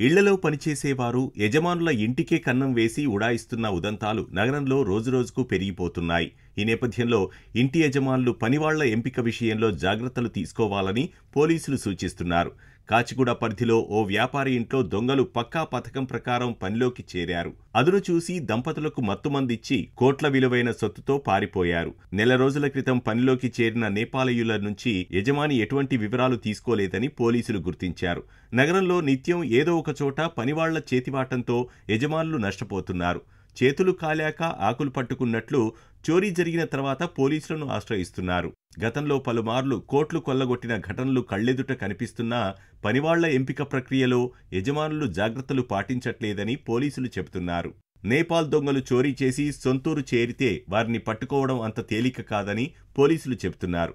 ఇళ్లలో పనిచేసేవారు యజమానుల ఇంటికే కన్నం వేసి ఉడాయిస్తున్న ఉదంతాలు నగరంలో రోజురోజుకు పెరిగిపోతున్నాయి. ఈ నేపథ్యంలో ఇంటి యజమానులు పనివాళ్ల ఎంపిక విషయంలో జాగ్రత్తలు తీసుకోవాలని పోలీసులు సూచిస్తున్నారు. కాచిగూడ పరిధిలో ఓ వ్యాపారి ఇంట్లో దొంగలు పక్కా పథకం ప్రకారం పనిలోకి చేరారు. అదును చూసి దంపతులకు మత్తుమందిచ్చి కోట్ల విలువైన సొత్తుతో పారిపోయారు. నెల రోజుల క్రితం పనిలోకి చేరిన నేపాలీయుల నుంచి యజమాని ఎటువంటి వివరాలు తీసుకోలేదని పోలీసులు గుర్తించారు. నగరంలో నిత్యం ఏదో ఒక చోట పనివాళ్ల చేతివాటంతో యజమానులు నష్టపోతున్నారు. చేతులు కాలాక ఆకులు పట్టుకున్నట్లు చోరీ జరిగిన తర్వాత పోలీసులను ఆశ్రయిస్తున్నారు. గతంలో పలుమార్లు కోట్లు కొల్లగొట్టిన ఘటనలు కళ్లెదుట కనిపిస్తున్నా పనివాళ్ల ఎంపిక ప్రక్రియలో యజమానులు జాగ్రత్తలు పాటించట్లేదని పోలీసులు చెబుతున్నారు. నేపాల్ దొంగలు చోరీ చేసి సొంతూరు చేరితే వారిని పట్టుకోవడం అంత తేలిక కాదని పోలీసులు చెబుతున్నారు.